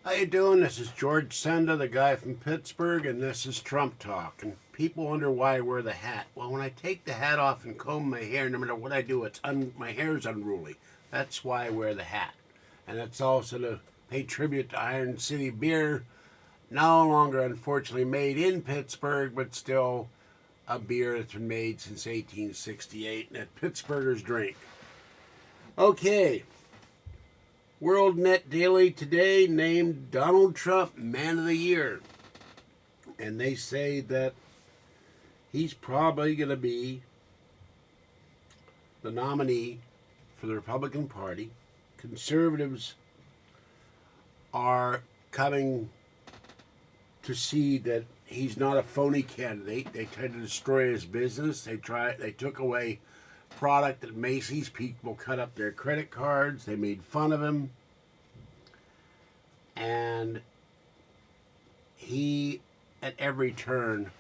How you doing? This is George Senda, the guy from Pittsburgh, and this is Trump Talk. And people wonder why I wear the hat. Well, when I take the hat off and comb my hair, no matter what I do, my hair is unruly. That's why I wear the hat. And it's also to pay tribute to Iron City beer, no longer unfortunately made in Pittsburgh, but still a beer that's been made since 1868 and that Pittsburghers drink. Okay, World Net Daily today named Donald Trump Man of the Year. And they say that he's probably going to be the nominee for the Republican Party. Conservatives are coming to see that he's not a phony candidate. They tried to destroy his business. They took away product at Macy's. People cut up their credit cards. They made fun of him. And he, at every turn,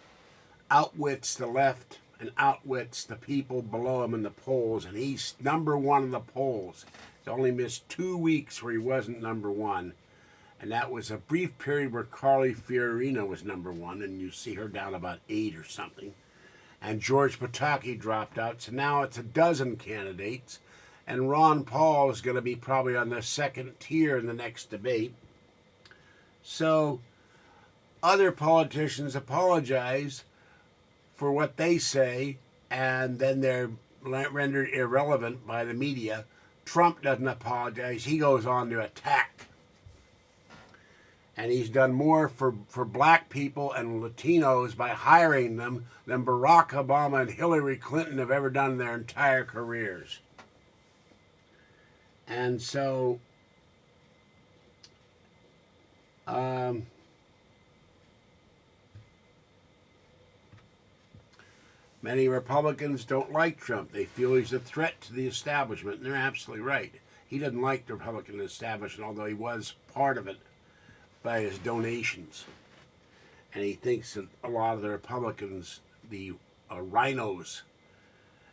outwits the left and outwits the people below him in the polls. And he's number one in the polls. He's only missed 2 weeks where he wasn't number one. And that was a brief period where Carly Fiorina was number one. And you see her down about 8 or something. And George Pataki dropped out. So now it's a dozen candidates. And Ron Paul is going to be probably on the second tier in the next debate. So other politicians apologize for what they say, and then they're rendered irrelevant by the media. Trump doesn't apologize. He goes on to attack. And he's done more for black people and Latinos by hiring them than Barack Obama and Hillary Clinton have ever done in their entire careers. And so many Republicans don't like Trump. They feel he's a threat to the establishment, and they're absolutely right. He doesn't like the Republican establishment, although he was part of it by his donations. And he thinks that a lot of the Republicans, the rhinos,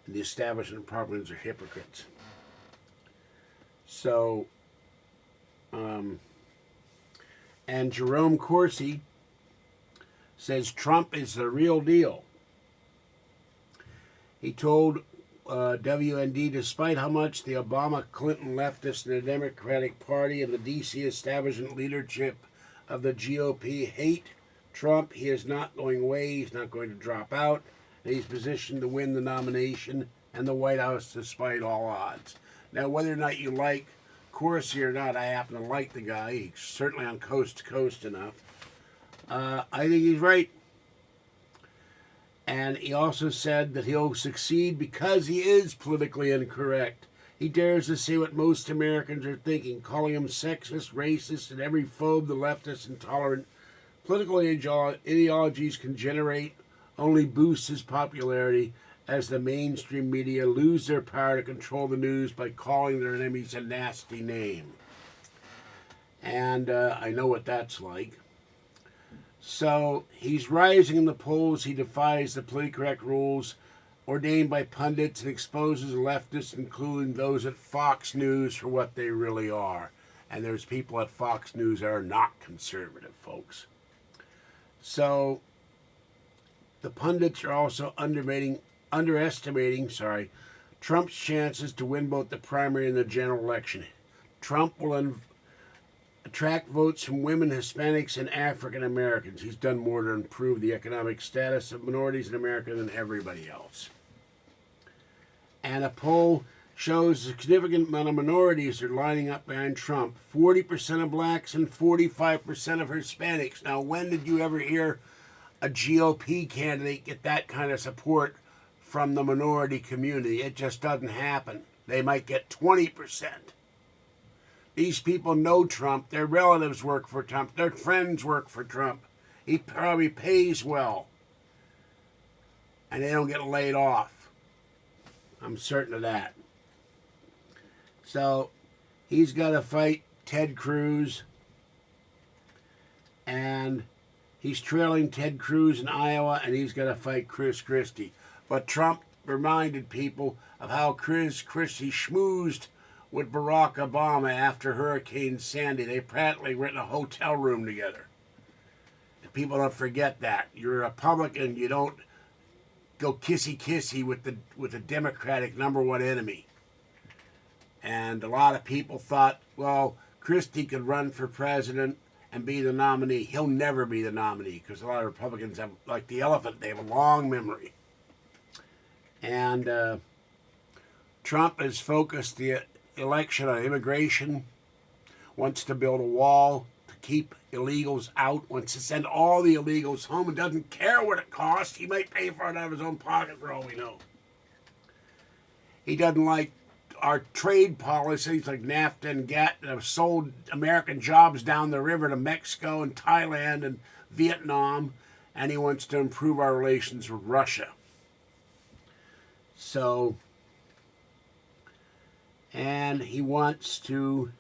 and the establishment Republicans are hypocrites. So, and Jerome Corsi says Trump is the real deal. He told WND, despite how much the Obama-Clinton leftists in the Democratic Party and the D.C. establishment leadership of the GOP hate Trump, he is not going away. He's not going to drop out. And he's positioned to win the nomination and the White House despite all odds. Now, whether or not you like Corsi or not, I happen to like the guy. He's certainly on coast to coast enough. I think he's right. And he also said that he'll succeed because he is politically incorrect. He dares to say what most Americans are thinking, calling him sexist, racist, and every phobe the leftist intolerant political ideologies can generate only boosts his popularity as the mainstream media lose their power to control the news by calling their enemies a nasty name. And I know what that's like. So he's rising in the polls. He defies the politically correct rules ordained by pundits and exposes leftists, including those at Fox News, for what they really are. And there's people at Fox News that are not conservative, folks. So the pundits are also underestimating Trump's chances to win both the primary and the general election. Trump will attract votes from women, Hispanics, and African Americans. He's done more to improve the economic status of minorities in America than everybody else. And a poll shows a significant amount of minorities are lining up behind Trump. 40% of blacks and 45% of Hispanics. Now, when did you ever hear a GOP candidate get that kind of support from the minority community? It just doesn't happen. They might get 20%. These people know Trump. Their relatives work for Trump. Their friends work for Trump. He probably pays well. And they don't get laid off. I'm certain of that. So he's got to fight Ted Cruz. And he's trailing Ted Cruz in Iowa, and he's got to fight Chris Christie. But Trump reminded people of how Chris Christie schmoozed with Barack Obama after Hurricane Sandy. They practically went in a hotel room together. And people don't forget that. You're a Republican, you don't go kissy-kissy with the Democratic #1 enemy. And a lot of people thought, well, Christie could run for president and be the nominee. He'll never be the nominee because a lot of Republicans have, like the elephant, they have a long memory. And Trump has focused the election on immigration, wants to build a wall to keep illegals out, wants to send all the illegals home and doesn't care what it costs. He might pay for it out of his own pocket for all we know. He doesn't like our trade policies like NAFTA and GATT that have sold American jobs down the river to Mexico and Thailand and Vietnam, and he wants to improve our relations with Russia. So, and he wants to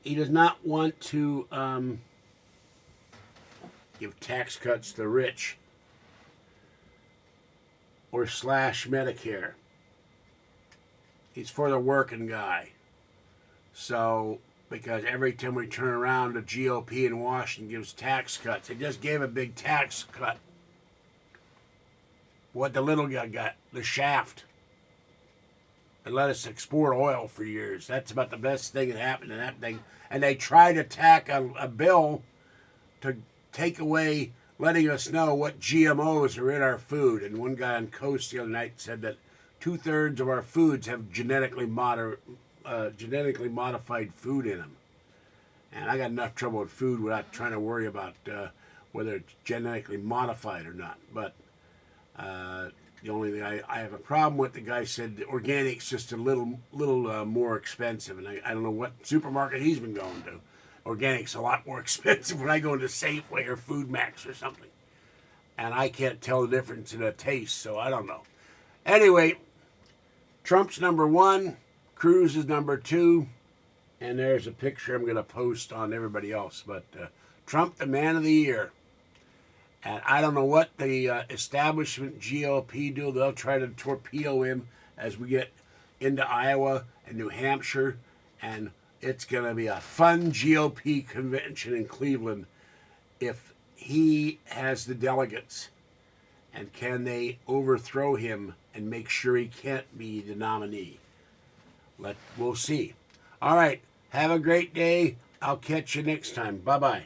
he does not want to give tax cuts to the rich or slash Medicare. He's for the working guy. So, because every time we turn around, the GOP in Washington gives tax cuts. They just gave a big tax cut. What the little guy got, the shaft. They let us export oil for years. That's about the best thing that happened to that thing. And they tried to tack a bill to take away letting us know what GMOs are in our food. And one guy on Coast the other night said that 2/3 of our foods have genetically modified food in them. And I got enough trouble with food without trying to worry about whether it's genetically modified or not. But the only thing I have a problem with, the guy said the organic's just a little more expensive. And I don't know what supermarket he's been going to. Organic's a lot more expensive when I go into Safeway or Food Max or something. And I can't tell the difference in a taste, so I don't know. Anyway, Trump's #1, Cruz is #2, and there's a picture I'm going to post on everybody else. But Trump, the man of the year. And I don't know what the establishment GOP do. They'll try to torpedo him as we get into Iowa and New Hampshire. And it's going to be a fun GOP convention in Cleveland if he has the delegates. And can they overthrow him and make sure he can't be the nominee? We'll see. All right. Have a great day. I'll catch you next time. Bye-bye.